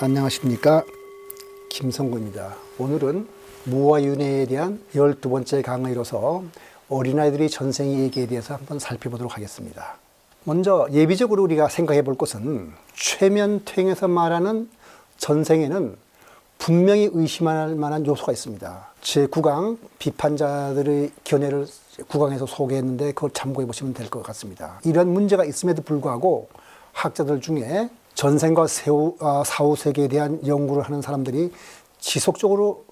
안녕하십니까, 김성구입니다. 오늘은 무와 윤회에 대한 12번째 강의로서 어린아이들의 전생 얘기에 대해서 한번 살펴보도록 하겠습니다. 먼저 예비적으로 우리가 생각해 볼 것은 최면퇴행에서 말하는 전생에는 분명히 의심할 만한 요소가 있습니다. 제 9강 비판자들의 견해를 9강에서 소개했는데 그걸 참고해 보시면 될 것 같습니다. 이런 문제가 있음에도 불구하고 학자들 중에 전생과 사후세계에 대한 연구를 하는 사람들이 지속적으로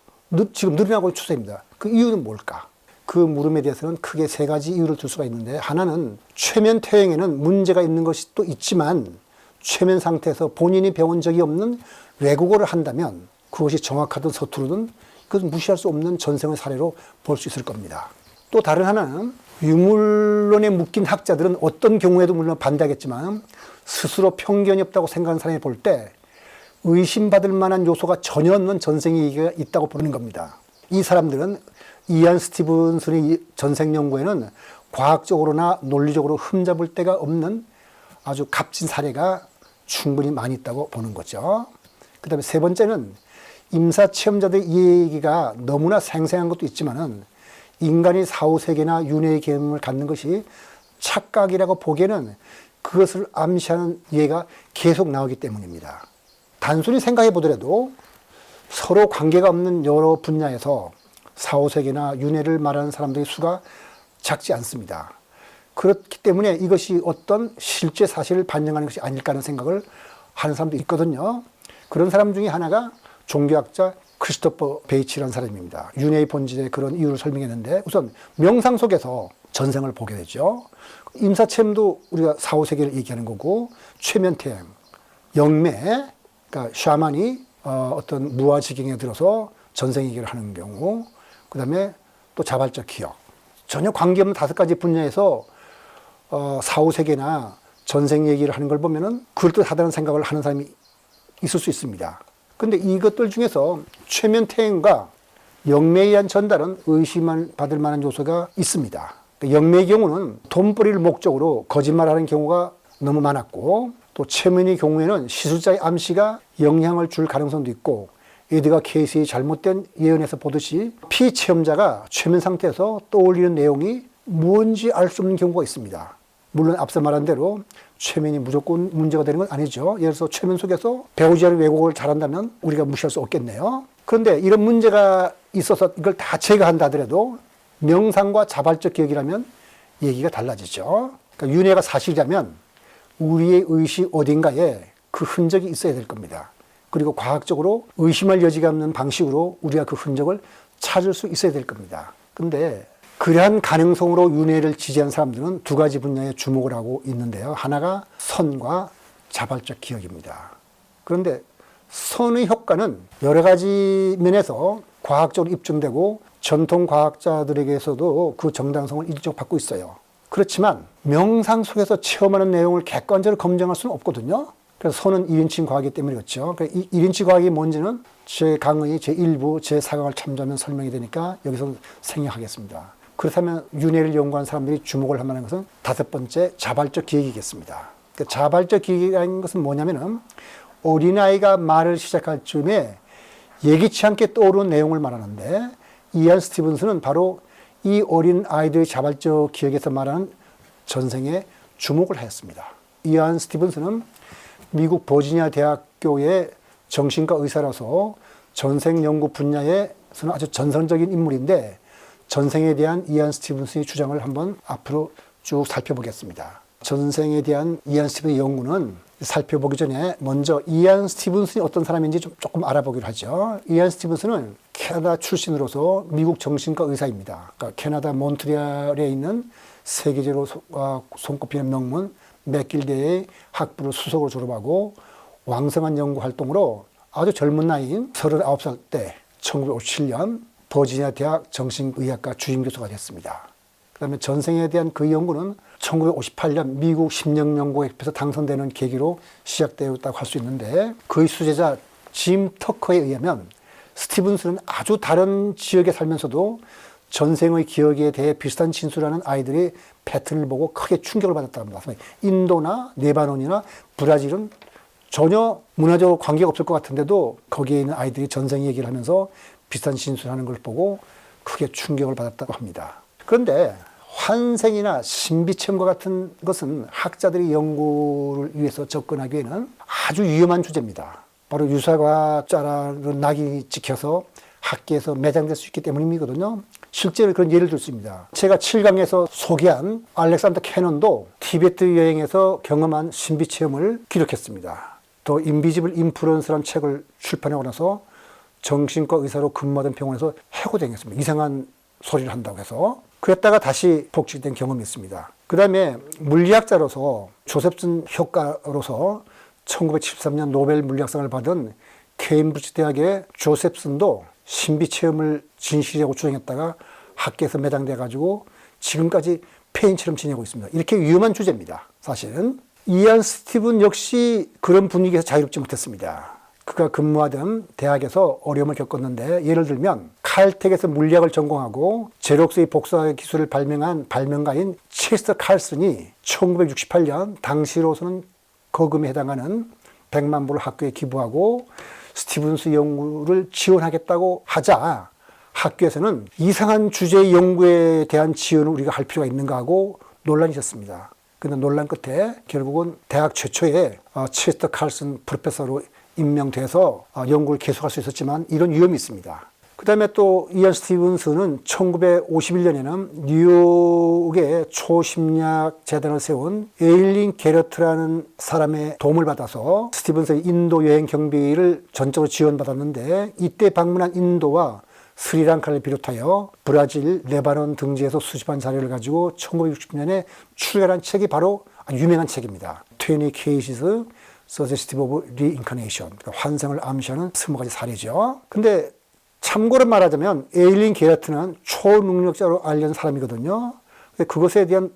지금 늘어나고 있는 추세입니다. 그 이유는 뭘까? 그 물음에 대해서는 크게 세 가지 이유를 들 수가 있는데, 하나는 최면퇴행에는 문제가 있는 것이 또 있지만 최면 상태에서 본인이 배운 적이 없는 외국어를 한다면 그것이 정확하든 서투르든 그것은 무시할 수 없는 전생의 사례로 볼 수 있을 겁니다. 또 다른 하나는 유물론에 묶인 학자들은 어떤 경우에도 물론 반대하겠지만 스스로 편견이 없다고 생각하는 사람이 볼 때 의심받을 만한 요소가 전혀 없는 전생 얘기가 있다고 보는 겁니다. 이 사람들은 이안 스티븐슨의 전생 연구에는 과학적으로나 논리적으로 흠잡을 데가 없는 아주 값진 사례가 충분히 많이 있다고 보는 거죠. 그 다음에 세 번째는 임사 체험자들의 이 얘기가 너무나 생생한 것도 있지만은 인간이 사후세계나 윤회의 개념을 갖는 것이 착각이라고 보기에는 그것을 암시하는 예가 계속 나오기 때문입니다. 단순히 생각해 보더라도 서로 관계가 없는 여러 분야에서 사후세계나 윤회를 말하는 사람들의 수가 작지 않습니다. 그렇기 때문에 이것이 어떤 실제 사실을 반영하는 것이 아닐까 하는 생각을 하는 사람도 있거든요. 그런 사람 중에 하나가 종교학자 크리스토퍼 베이치라는 사람입니다. 윤회의 본질의 그런 이유를 설명했는데, 우선 명상 속에서 전생을 보게 되죠. 임사체험도 우리가 사후세계를 얘기하는 거고, 최면퇴행, 영매, 그러니까 샤만이 어떤 무아지경에 들어서 전생 얘기를 하는 경우, 그 다음에 또 자발적 기억, 전혀 관계없는 5가지 분야에서 사후세계나 전생 얘기를 하는 걸 보면은 그럴듯하다는 생각을 하는 사람이 있을 수 있습니다. 근데 이것들 중에서 최면퇴행과 영매에 의한 전달은 의심받을 만한 요소가 있습니다. 영매의 경우는 돈벌이를 목적으로 거짓말하는 경우가 너무 많았고, 또 최면의 경우에는 시술자의 암시가 영향을 줄 가능성도 있고, 에드가 케이스의 잘못된 예언에서 보듯이 피체험자가 최면 상태에서 떠올리는 내용이 뭔지 알 수 없는 경우가 있습니다. 물론 앞서 말한 대로 최면이 무조건 문제가 되는 건 아니죠. 예를 들어서 최면 속에서 배우지 않은 외국어를 잘한다면 우리가 무시할 수 없겠네요. 그런데 이런 문제가 있어서 이걸 다 제거한다 하더라도 명상과 자발적 기억이라면 얘기가 달라지죠. 그러니까 윤회가 사실이라면 우리의 의식 어딘가에 그 흔적이 있어야 될 겁니다. 그리고 과학적으로 의심할 여지가 없는 방식으로 우리가 그 흔적을 찾을 수 있어야 될 겁니다. 근데 그러한 가능성으로 윤회를 지지한 사람들은 2가지 분야에 주목을 하고 있는데요. 하나가 선과 자발적 기억입니다. 그런데 선의 효과는 여러 가지 면에서 과학적으로 입증되고 전통 과학자들에게서도 그 정당성을 인정받고 있어요. 그렇지만 명상 속에서 체험하는 내용을 객관적으로 검증할 수는 없거든요. 그래서 선은 1인칭 과학이기 때문에 그렇죠. 이 1인칭 과학이 뭔지는 제 강의 제1부, 제4강을 참조하면 설명이 되니까 여기서 생략하겠습니다. 그렇다면 윤회를 연구한 사람들이 주목을 할 만한 것은 5번째, 자발적 기억이겠습니다. 그러니까 자발적 기억이라는 것은 뭐냐면은 어린아이가 말을 시작할 즈음에 예기치 않게 떠오르는 내용을 말하는데, 이안 스티븐슨은 바로 이 어린 아이들의 자발적 기억에서 말하는 전생에 주목을 하였습니다. 이안 스티븐슨은 미국 버지니아 대학교의 정신과 의사라서 전생 연구 분야에서는 아주 전설적인 인물인데, 전생에 대한 이안 스티븐슨의 주장을 한번 앞으로 쭉 살펴보겠습니다. 전생에 대한 이안 스티븐의 연구는 살펴보기 전에 먼저 이안 스티븐슨이 어떤 사람인지 조금 알아보기로 하죠. 이안 스티븐슨은 캐나다 출신으로서 미국 정신과 의사입니다. 그러니까 캐나다 몬트리올에 있는 세계적으로 손꼽히는 명문 맥길대의 학부를 수석으로 졸업하고 왕성한 연구 활동으로 아주 젊은 나이인 39살 때 1957년 버지니아 대학 정신의학과 주임 교수가 됐습니다. 그 다음에 전생에 대한 그 연구는 1958년 미국 심령연구협회에서 당선되는 계기로 시작되었다고 할 수 있는데, 그의 수제자 짐 터커에 의하면 스티븐슨은 아주 다른 지역에 살면서도 전생의 기억에 대해 비슷한 진술하는 아이들의 패턴을 보고 크게 충격을 받았다고 합니다. 인도나 레바논이나 브라질은 전혀 문화적으로 관계가 없을 것 같은데도 거기에 있는 아이들이 전생 얘기를 하면서 비슷한 진술하는 걸 보고 크게 충격을 받았다고 합니다. 그런데 환생이나 신비체험과 같은 것은 학자들이 연구를 위해서 접근하기에는 아주 위험한 주제입니다. 바로 유사과학자라는 낙이 찍혀서 학계에서 매장될 수 있기 때문이거든요. 실제로 그런 예를 들 수 있습니다. 제가 7강에서 소개한 알렉산더 캐논도 티베트 여행에서 경험한 신비체험을 기록했습니다. 더 인비지블 인플루언스라는 책을 출판하고 나서 정신과 의사로 근무하던 병원에서 해고당했습니다. 이상한 소리를 한다고 해서. 그랬다가 다시 복직된 경험이 있습니다. 그 다음에 물리학자로서 조셉슨 효과로서 1973년 노벨 물리학상을 받은 케임브리지 대학의 조셉슨도 신비체험을 진실이라고 주장했다가 학계에서 매장돼가지고 지금까지 폐인처럼 지내고 있습니다. 이렇게 위험한 주제입니다. 사실은. 이안 스티븐 역시 그런 분위기에서 자유롭지 못했습니다. 그가 근무하던 대학에서 어려움을 겪었는데, 예를 들면 칼텍에서 물리학을 전공하고 제록스의 복사 기술을 발명한 발명가인 체스터 칼슨이 1968년 당시로서는 거금에 해당하는 100만 불을 학교에 기부하고 스티븐스 연구를 지원하겠다고 하자 학교에서는 이상한 주제의 연구에 대한 지원을 우리가 할 필요가 있는가 하고 논란이 있었습니다. 그런데 논란 끝에 결국은 대학 최초의 체스터 칼슨 프로페서로 임명돼서 연구를 계속할 수 있었지만 이런 위험이 있습니다. 그 다음에 또 이안 스티븐스는 1951년에는 뉴욕의 초심리학 재단을 세운 에일린 게러트라는 사람의 도움을 받아서 스티븐스의 인도 여행 경비를 전적으로 지원받았는데, 이때 방문한 인도와 스리랑카를 비롯하여 브라질, 레바논 등지에서 수집한 자료를 가지고 1960년에 출간한 책이 바로 유명한 책입니다. 20 Cases Suggestive of Reincarnation, 그러니까 환생을 암시하는 20가지 사례죠. 근데 참고로 말하자면 에일린 게러트는 초능력자로 알려진 사람이거든요. 근데 그것에 대한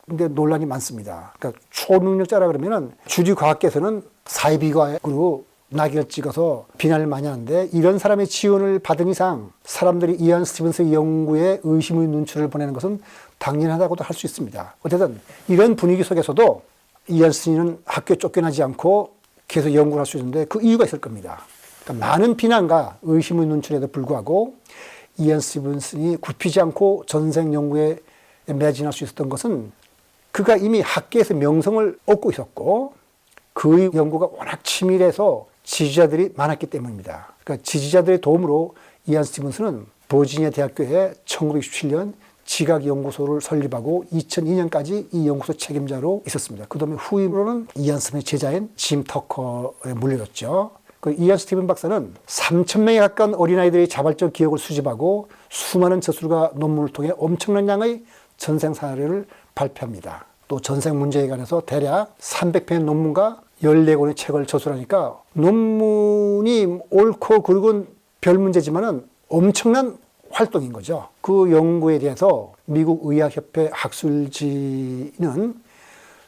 논란이 많습니다. 그러니까 초능력자라 그러면은 주류 과학계에서는 사이비과학으로 낙인을 찍어서 비난을 많이 하는데, 이런 사람의 지원을 받은 이상 사람들이 이안 스티븐스의 연구에 의심의 눈초리를 보내는 것은 당연하다고도 할 수 있습니다. 어쨌든 이런 분위기 속에서도 이안 스티븐은 학교에 쫓겨나지 않고 계속 연구를 할 수 있는데 그 이유가 있을 겁니다. 그러니까 많은 비난과 의심의 눈초리에도 불구하고 이안 스티븐슨이 굽히지 않고 전생 연구에 매진할 수 있었던 것은 그가 이미 학계에서 명성을 얻고 있었고 그의 연구가 워낙 치밀해서 지지자들이 많았기 때문입니다. 그러니까 지지자들의 도움으로 이안 스티븐슨은 버지니아 대학교에 1967년 지각연구소를 설립하고 2002년까지 이 연구소 책임자로 있었습니다. 그 다음에 후임으로는 이안 스티븐의 제자인 짐 터커에 물려줬죠. 그 이안 스티븐 박사는 3,000명에 가까운 어린아이들의 자발적 기억을 수집하고 수많은 저술과 논문을 통해 엄청난 양의 전생 사례를 발표합니다. 또 전생 문제에 관해서 대략 300편의 논문과 14권의 책을 저술하니까 논문이 옳고 그르곤 별 문제지만은 엄청난 활동인 거죠. 그 연구에 대해서 미국 의학협회 학술지는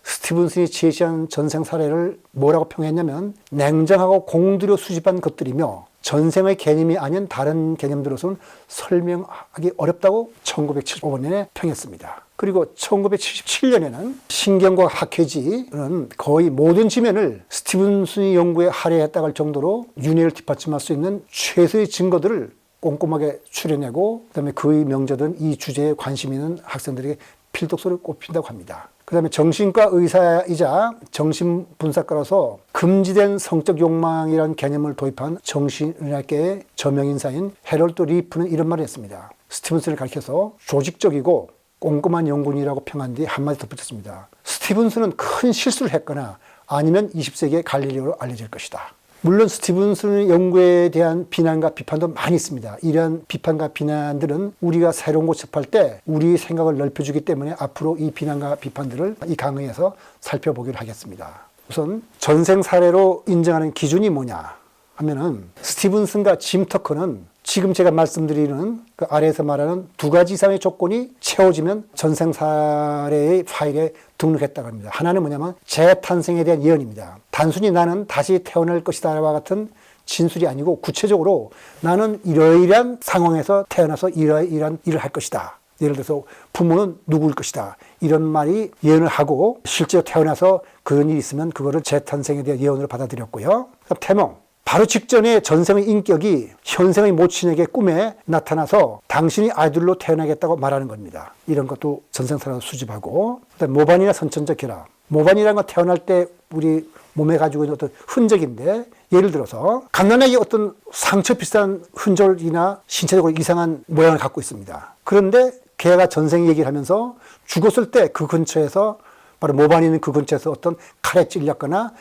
스티븐슨이 제시한 전생 사례를 뭐라고 평했냐면 냉정하고 공들여 수집한 것들이며 전생의 개념이 아닌 다른 개념들로서는 설명하기 어렵다고 1975년에 평했습니다. 그리고 1977년에는 신경과학 학회지는 거의 모든 지면을 스티븐슨의 연구에 할애했다고 할 정도로 윤회를 뒷받침할 수 있는 최소의 증거들을 꼼꼼하게 추려내고, 그다음에 그의 명저들은 이 주제에 관심 있는 학생들에게 필독서를 꼽힌다고 합니다. 그 다음에 정신과 의사이자 정신분석가로서 금지된 성적 욕망이라는 개념을 도입한 정신의학계의 저명인사인 해럴드 리프는 이런 말을 했습니다. 스티븐슨을 가리켜서 조직적이고 꼼꼼한 연구인이라고 평한 뒤 한마디 덧붙였습니다. 스티븐슨은 큰 실수를 했거나 아니면 20세기의 갈릴리오로 알려질 것이다. 물론 스티븐슨의 연구에 대한 비난과 비판도 많이 있습니다. 이러한 비판과 비난들은 우리가 새로운 것 접할 때 우리의 생각을 넓혀주기 때문에 앞으로 이 비난과 비판들을 이 강의에서 살펴보기로 하겠습니다. 우선 전생 사례로 인정하는 기준이 뭐냐 하면은 스티븐슨과 짐 터커는 지금 제가 말씀드리는 그 아래에서 말하는 두 가지 이상의 조건이 채워지면 전생 사례의 파일에 등록했다고 합니다. 하나는 뭐냐면 재탄생에 대한 예언입니다. 단순히 나는 다시 태어날 것이다와 같은 진술이 아니고 구체적으로 나는 이러이러한 상황에서 태어나서 이러이러한 일을 할 것이다. 예를 들어서 부모는 누구일 것이다. 이런 말이 예언을 하고 실제로 태어나서 그런 일이 있으면 그거를 재탄생에 대한 예언으로 받아들였고요. 태몽. 바로 직전에 전생의 인격이 현생의 모친에게 꿈에 나타나서 당신이 아들로 태어나겠다고 말하는 겁니다. 이런 것도 전생사로 수집하고, 그다음에 모반이나 선천적 결합. 모반이라는 건 태어날 때 우리 몸에 가지고 있는 어떤 흔적인데, 예를 들어서 갓난아기 어떤 상처 비슷한 흔적이나 신체적으로 이상한 모양을 갖고 있습니다. 그런데 걔가 전생 얘기를 하면서 죽었을 때 그 근처에서, 바로 모반이 있는 그 근처에서 어떤 칼에 찔렸거나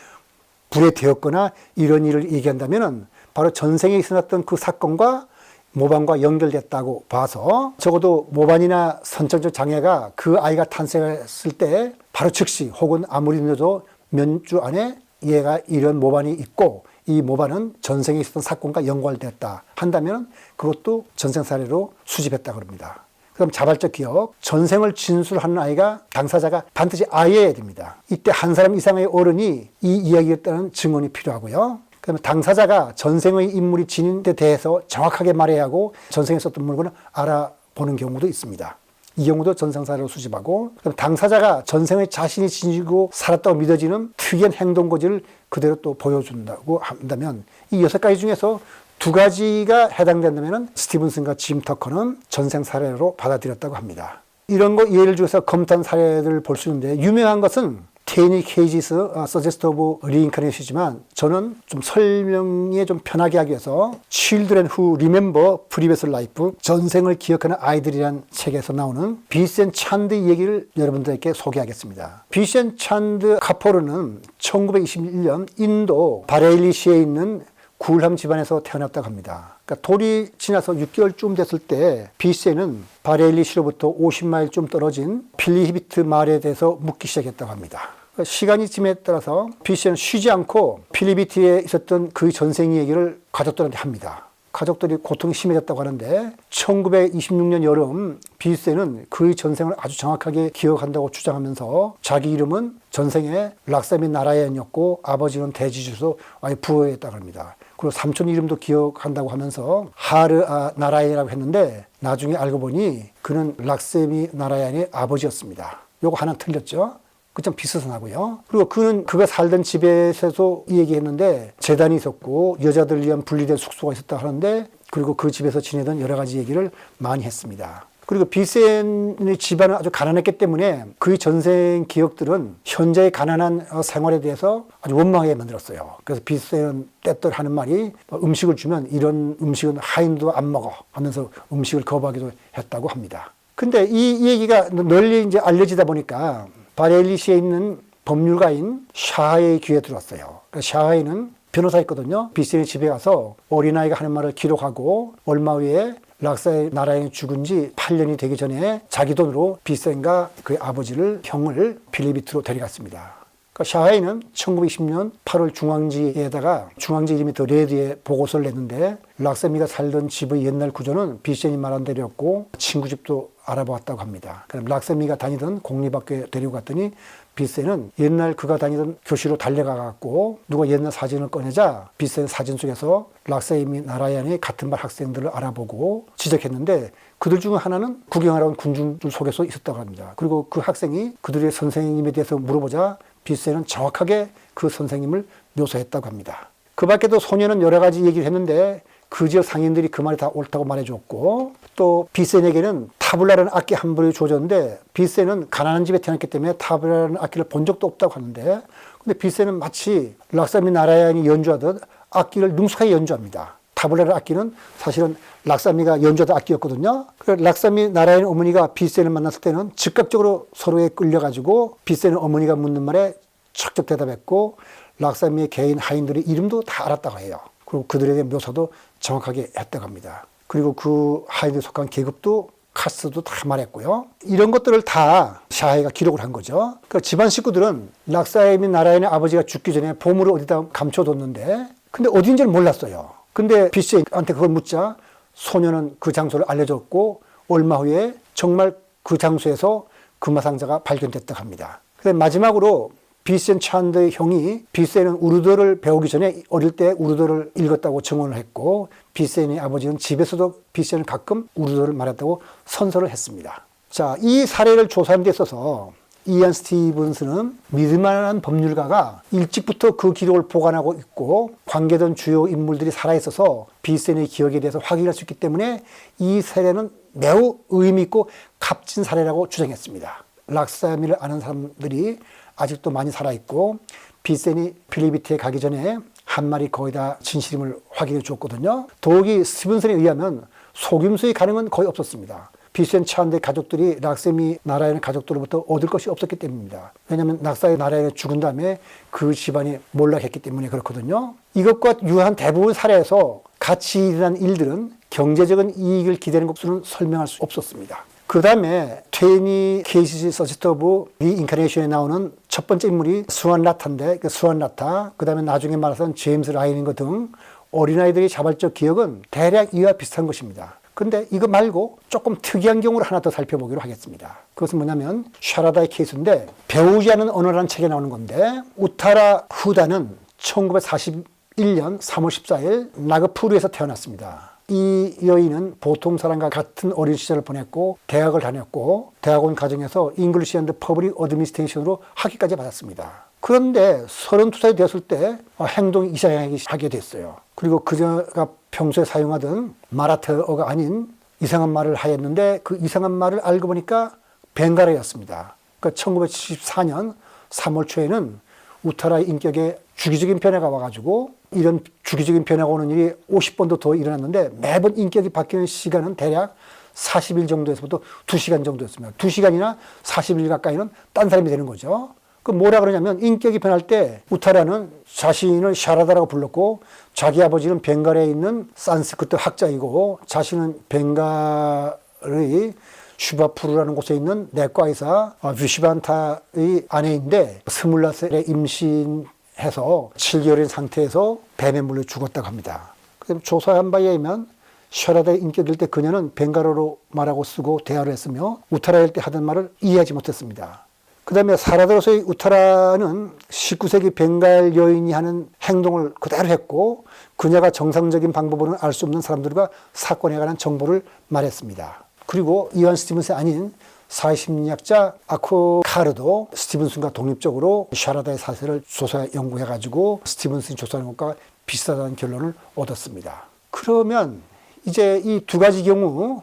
불에 데웠거나 이런 일을 얘기한다면 바로 전생에 있었던 그 사건과 모반과 연결됐다고 봐서, 적어도 모반이나 선천적 장애가 그 아이가 탄생했을 때 바로 즉시 혹은 아무리 늦어도 몇 주 안에 얘가 이런 모반이 있고 이 모반은 전생에 있었던 사건과 연관됐다 한다면 그것도 전생 사례로 수집했다 그럽니다. 그럼 자발적 기억, 전생을 진술하는 아이가 당사자가 반드시 아이여야 됩니다. 이때 한 사람 이상의 어른이 이 이야기였다는 증언이 필요하고요. 그러면 당사자가 전생의 인물이 지닌 데 대해서 정확하게 말해야 하고 전생에 썼던 물건을 알아보는 경우도 있습니다. 이 경우도 전생사례로 수집하고, 그럼 당사자가 전생의 자신이 지니고 살았다고 믿어지는 특이한 행동거지를 그대로 또 보여준다고 한다면 이 6가지 중에서 2가지가 해당된다면 스티븐슨과 짐 터커는 전생 사례로 받아들였다고 합니다. 이런 거 예를 들어서 검토한 사례들을 볼 수 있는데, 유명한 것은 테니 케이지스 서제스트 오브 리인카네이션이지만 저는 좀 설명에 좀 편하게 하기 위해서 Children Who Remember Previous Life, 전생을 기억하는 아이들이라는 책에서 나오는 비센 찬드 얘기를 여러분들에게 소개하겠습니다. 비센 찬드 카포르는 1921년 인도 바레일리시에 있는 굴함 집안에서 태어났다고 합니다. 그러니까 돌이 지나서 6개월쯤 됐을 때 비세는 바레일리시로부터 50마일쯤 떨어진 필리히비트 마을에 대해서 묻기 시작했다고 합니다. 그러니까 시간이 지남에 따라서 비세는 쉬지 않고 필리히비트에 있었던 그 전생 얘기를 가족들한테 합니다. 가족들이 고통이 심해졌다고 하는데 1926년 여름 비세는 그의 전생을 아주 정확하게 기억한다고 주장하면서 자기 이름은 전생에 락사미 나라얀이었고 아버지는 대지주소 부어였다고 합니다. 그리고 삼촌 이름도 기억한다고 하면서 하르 나라얀이라고 했는데 나중에 알고 보니 그는 락세미 나라얀의 아버지였습니다. 요거 하나 틀렸죠. 그 좀 비슷하고요. 그리고 그가 살던 집에서도 이 얘기했는데 재단이 있었고 여자들 위한 분리된 숙소가 있었다 하는데, 그리고 그 집에서 지내던 여러 가지 얘기를 많이 했습니다. 그리고 비센의 집안은 아주 가난했기 때문에 그의 전생 기억들은 현재의 가난한 생활에 대해서 아주 원망하게 만들었어요. 그래서 비센은 때때로 하는 말이 음식을 주면 이런 음식은 하인도 안 먹어 하면서 음식을 거부하기도 했다고 합니다. 근데 이 얘기가 널리 이제 알려지다 보니까 바레일리시에 있는 법률가인 샤하의 귀에 들어왔어요. 그러니까 샤하이는 변호사였거든요. 비센의 집에 가서 어린아이가 하는 말을 기록하고 얼마 후에 락사의 나라에 죽은 지 8년이 되기 전에 자기 돈으로 비센과 그의 아버지를, 형을 필리비트로 데려갔습니다. 그러니까 샤하이는 1920년 8월 중앙지에다가 중앙지 이름이 더 레드에 보고서를 냈는데, 락사미가 살던 집의 옛날 구조는 비센이 말한 대로였고 친구 집도 알아보았다고 합니다. 그럼 락사미가 다니던 공립학교에 데리고 갔더니 비센은 옛날 그가 다니던 교실로 달려가갖고 누가 옛날 사진을 꺼내자 비센 사진 속에서 락사미 나라얀의 같은 반 학생들을 알아보고 지적했는데, 그들 중 하나는 구경하러 온 군중들 속에서 있었다고 합니다. 그리고 그 학생이 그들의 선생님에 대해서 물어보자 비센은 정확하게 그 선생님을 묘사했다고 합니다. 그 밖에도 소녀는 여러 가지 얘기를 했는데 그 지역 상인들이 그 말이 다 옳다고 말해줬고, 또 비센에게는 타블라라는 악기 한 부를 줘줬는데 비센은 가난한 집에 태어났기 때문에 타블라라는 악기를 본 적도 없다고 하는데, 근데 비센은 마치 락사미 나라얀이 연주하듯 악기를 능숙하게 연주합니다. 타블라라는 악기는 사실은 락사미가 연주하던 악기였거든요. 그래서 락사미 나라얀 어머니가 비센을 만났을 때는 즉각적으로 서로에 끌려가지고 비센은 어머니가 묻는 말에 척척 대답했고 락사미의 개인 하인들의 이름도 다 알았다고 해요. 그리고 그들에 대한 묘사도 정확하게 했다고 합니다. 그리고 그 하인들에 속한 계급도 카스도 다 말했고요. 이런 것들을 다 샤하이가 기록을 한 거죠. 그러니까 집안 식구들은 락사미 나라얀의 아버지가 죽기 전에 보물을 어디다 감춰뒀는데, 근데 어딘지를 몰랐어요. 근데 비세한테 그걸 묻자 소녀는 그 장소를 알려줬고 얼마 후에 정말 그 장소에서 금화상자가 발견됐다고 합니다. 그래서 마지막으로 비센 찬드의 형이 비센은 우르드를 배우기 전에 어릴 때 우르드를 읽었다고 증언을 했고, 비센의 아버지는 집에서도 비센을 가끔 우르드를 말했다고 선서를 했습니다. 자, 이 사례를 조사하는 데 있어서 이안 스티븐스는 믿을만한 법률가가 일찍부터 그 기록을 보관하고 있고 관계된 주요 인물들이 살아있어서 비센의 기억에 대해서 확인할 수 있기 때문에 이 사례는 매우 의미 있고 값진 사례라고 주장했습니다. 락사미를 아는 사람들이 아직도 많이 살아있고 비센이 필리비티에 가기 전에 한 말이 거의 다 진실임을 확인해 주었거든요. 더욱이 스티븐슨에 의하면 속임수의 가능은 거의 없었습니다. 비센 차한대 가족들이 락사미 나라의 가족들로부터 얻을 것이 없었기 때문입니다. 왜냐하면 락사미 나라에 죽은 다음에 그 집안이 몰락했기 때문에 그렇거든요. 이것과 유사한 대부분 사례에서 같이 일어난 일들은 경제적인 이익을 기대하는 것으로는 설명할 수 없었습니다. 그 다음에 트웨니 케이시 서시터 오브 리인카네이션에 나오는 첫 번째 인물이 수완 라타인데 그 수완 라타, 그 다음에 나중에 말하선 제임스 라이닝 것 등 어린아이들의 자발적 기억은 대략 이와 비슷한 것입니다. 근데 이거 말고 조금 특이한 경우를 하나 더 살펴보기로 하겠습니다. 그것은 뭐냐면 샤라다의 케이스인데 배우지 않은 언어라는 책에 나오는 건데 우타라 후다는 1941년 3월 14일 나그푸르에서 태어났습니다. 이 여인은 보통 사람과 같은 어린 시절을 보냈고 대학을 다녔고 대학원 과정에서 잉글리시 앤드 퍼블릭 어드미니스트레이션으로 학위까지 받았습니다. 그런데 32살이 되었을 때 행동이 이상하게 하게 됐어요. 그리고 그녀가 평소에 사용하던 마라테어가 아닌 이상한 말을 하였는데 그 이상한 말을 알고 보니까 벵갈어였습니다. 그러니까 1974년 3월 초에는 우타라의 인격에 주기적인 변화가 와가지고 이런 주기적인 변화가 오는 일이 50번도 더 일어났는데 매번 인격이 바뀌는 시간은 대략 40일 정도에서부터 2시간 정도였습니다. 2시간이나 40일 가까이는 딴 사람이 되는 거죠. 그 뭐라 그러냐면 인격이 변할 때 우타라는 자신을 샤라다라고 불렀고 자기 아버지는 벵갈에 있는 산스크리트 학자이고 자신은 벵갈의 슈바푸르라는 곳에 있는 내과 의사 위시반타의 아내인데 24살에 임신해서 7개월인 상태에서 뱀에 물려 죽었다고 합니다. 그다음에 조사한 바에 의하면 샤라다의 인격일 때 그녀는 벵갈어로 말하고 쓰고 대화를 했으며 우타라일 때 하던 말을 이해하지 못했습니다. 그 다음에 사라다로서의 우타라는 19세기 벵갈 여인이 하는 행동을 그대로 했고 그녀가 정상적인 방법으로는 알 수 없는 사람들과 사건에 관한 정보를 말했습니다. 그리고 이완 스티븐슨이 아닌 사회심리학자 아코 카르도 스티븐슨과 독립적으로 샤라다의 사세를 조사 연구해가지고 스티븐슨이 조사한 것과 비슷하다는 결론을 얻었습니다. 그러면 이제 이 두 가지 경우,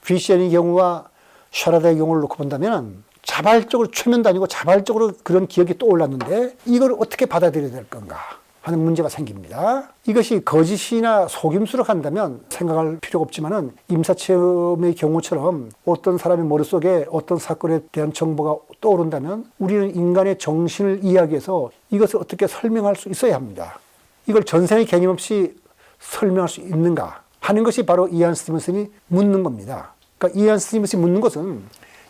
비시안의 경우와 샤라다의 경우를 놓고 본다면 자발적으로 최면도 아니고 자발적으로 그런 기억이 떠올랐는데 이걸 어떻게 받아들여야 될 건가 하는 문제가 생깁니다. 이것이 거짓이나 속임수로 간다면 생각할 필요가 없지만은 임사체험의 경우처럼 어떤 사람의 머릿속에 어떤 사건에 대한 정보가 떠오른다면 우리는 인간의 정신을 이해하기 위해서 이것을 어떻게 설명할 수 있어야 합니다. 이걸 전생의 개념 없이 설명할 수 있는가 하는 것이 바로 이안 스티븐슨이 묻는 겁니다. 그러니까 이안 스티븐슨이 묻는 것은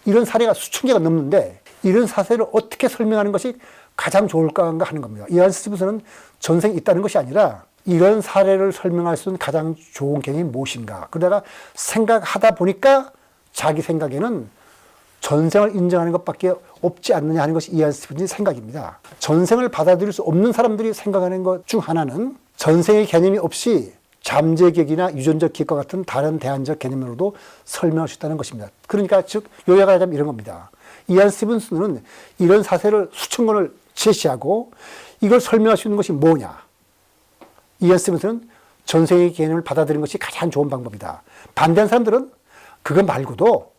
이런 사례가 수천 개가 넘는데 이런 사례를 어떻게 설명하는 것이 가장 좋을까 하는 겁니다. 이안 스티븐슨은 전생이 있다는 것이 아니라 이런 사례를 설명할 수 있는 가장 좋은 개념이 무엇인가. 그러다가 생각하다 보니까 자기 생각에는 전생을 인정하는 것밖에 없지 않느냐 하는 것이 이안 스티븐슨의 생각입니다. 전생을 받아들일 수 없는 사람들이 생각하는 것 중 하나는 전생의 개념이 없이 잠재기억이나 유전적 기억과 같은 다른 대안적 개념으로도 설명할 수 있다는 것입니다. 그러니까 즉 요약하자면 이런 겁니다. 이안 스티븐슨은 이런 사례를 수천 건을 제시하고 이걸 설명할 수 있는 것이 뭐냐. 이안 스티븐슨은 전생의 개념을 받아들이는 것이 가장 좋은 방법이다. 반대한 사람들은 그거 말고도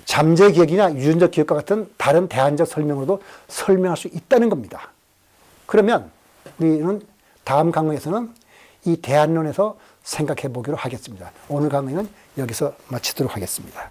잠재기억이나 유전적 기억과 같은 다른 대안적 설명으로도 설명할 수 있다는 겁니다. 그러면 우리는 다음 강의에서는 이 대안론에서 생각해 보기로 하겠습니다. 오늘 강의는 여기서 마치도록 하겠습니다.